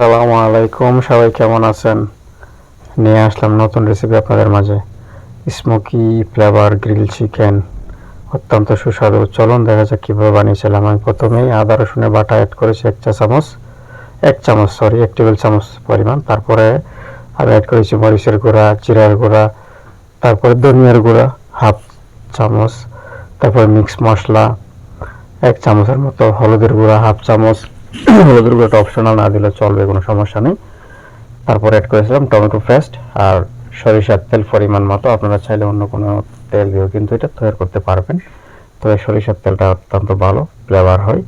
আসসালামু আলাইকুম, সবাই কেমন আছেন? নিয়ে আসলাম নতুন রেসিপি আপনাদের মাঝে। স্মোকি ফ্লেভার গ্রিল চিকেন, অত্যন্ত সুস্বাদু। চলুন দেখা যাক কীভাবে বানিয়েছিলাম। আমি প্রথমেই আদা রসুনের বাটা অ্যাড করেছি এক টেবিল চামচ পরিমাণ। তারপরে আমি অ্যাড করেছি মরিচের গুঁড়া, জিরার গুঁড়া, তারপরে ধনিয়ার গুঁড়া হাফ চামচ, তারপরে মিক্স মশলা 1 চামচের মতো, হলুদের গুঁড়া হাফ চামচ। হলুদের গুঁড়োটা অপশনাল, না দিলে চলবে, কোনো সমস্যা নেই। তারপর অ্যাড করেছিলাম টমেটো পেস্ট আর সরিষার তেল পরিমাণ মতো। আপনারা চাইলে অন্য কোনো তেল দিয়েও কিন্তু এটা তৈরি করতে পারবেন, তবে সরিষার তেলটা অত্যন্ত ভালো ফ্লেভার হয়।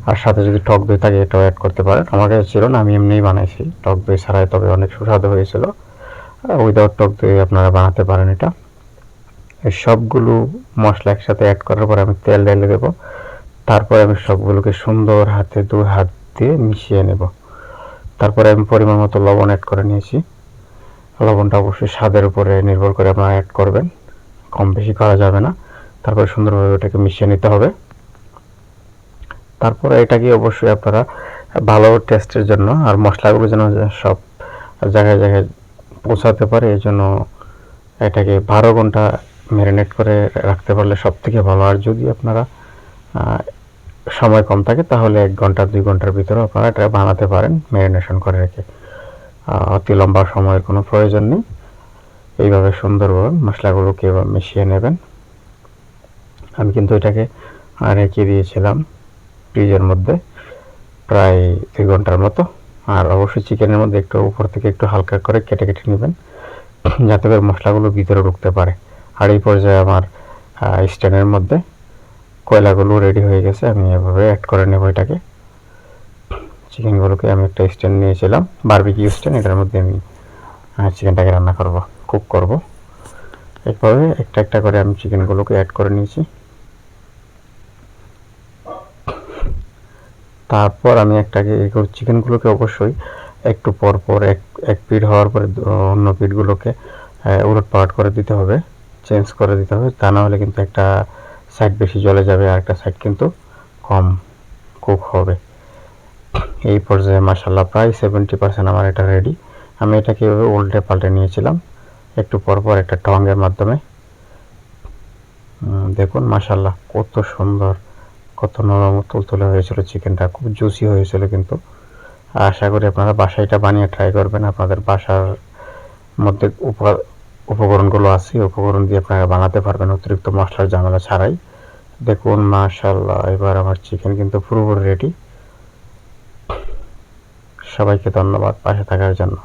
আর সাথে যদি টক দই থাকে এটাও অ্যাড করতে পারেন। আমার কাছে ছিল না, আমি এমনিই বানাইছি টক দই ছাড়াই, তবে অনেক সুস্বাদু হয়েছিল। উইদাউট টক দই আপনারা বানাতে পারেন এটা। এই সবগুলো মশলা একসাথে অ্যাড করার পর আমি তেল ঢেলে দেবো। তারপরে আমি সবগুলোকে সুন্দর হাতে 2 হাত দিয়ে মিশিয়ে নেব। তারপরে আমি পরিমাণ মতো লবণ অ্যাড করে নিয়েছি। লবণটা অবশ্যই স্বাদের উপরে নির্ভর করে আপনারা অ্যাড করবেন, কম বেশি করা যাবে না। তারপরে সুন্দরভাবে এটাকে মিশিয়ে নিতে হবে। তারপরে এটাকে অবশ্যই আপনারা ভালো টেস্টের জন্য আর মশলাগুলো যেন সব জায়গায় জায়গায় পৌঁছাতে পারে, এই জন্য এটাকে 12 ঘন্টা ম্যারিনেট করে রাখতে পারলে সব থেকে ভালো। আর যদি আপনারা সময় কম থাকে তাহলে 1 ঘন্টা 2 ঘন্টার ভিতরে আপনারা এটা বানাতে পারেন ম্যারিনেশন করে রেখে। অতি লম্বা সময়ের কোনো প্রয়োজন নেই। এইভাবে সুন্দরভাবে মশলাগুলোকে মিশিয়ে নেবেন। আমি কিন্তু এটাকে রেখে দিয়েছিলাম ফ্রিজের মধ্যে প্রায় 2 ঘন্টার মতো। আর অবশ্যই চিকেনের মধ্যে একটু উপর থেকে একটু হালকা করে কেটে কেটে নেবেন, যাতে করে মশলাগুলো ভিতরে ঢুকতে পারে। আর এই পর্যায়ে আমার স্ট্যান্ডের মধ্যে কয়লাগুলো রেডি হয়ে গেছে। আমি এভাবে অ্যাড করে নেব এটাকে। চিকেনগুলোকে আমি একটা স্ট্যান্ড নিয়েছিলাম, বারবিকিউ স্ট্যান্ড, এটার মধ্যে আমি চিকেনটাকে রান্না করব, কুক করব। এইভাবে একটা একটা করে আমি চিকেনগুলোকে অ্যাড করে নিয়েছি। তারপর আমি একটাকে চিকেনগুলোকে অবশ্যই একটু পর পর এক পিঠ হওয়ার পরে অন্য পিঠগুলোকে উলটপালট করে দিতে হবে, চেঞ্জ করে দিতে হবে। তা না হলে কিন্তু একটা সাইড বেশি জ্বলে যাবে আর একটা সাইড কিন্তু কম কুক হবে। এই পর্যায়ে মাশাআল্লাহ প্রায় 70% আমার এটা রেডি। আমি এটাকে এভাবে উল্টে পাল্টে নিয়েছিলাম একটু পর পর একটা টঙের মাধ্যমে। দেখুন মাশাআল্লাহ কত সুন্দর, কত নরম তুলতুলে হয়েছিল চিকেনটা, খুব জুসি হয়েছিল কিন্তু। আশা করি আপনারা বাসায় এটা বানিয়ে ট্রাই করবেন। আপনাদের বাসার মধ্যে উপকরণগুলো আছে, উপকরণ দিয়ে আপনারা বানাতে পারবেন অতিরিক্ত মশলার ঝামেলা ছাড়াই। দেখুন মাশাআল্লাহ, এবার আমার চিকেন কিন্তু পুরোপুরি রেডি। সবাইকে ধন্যবাদ পাশে থাকার জন্য।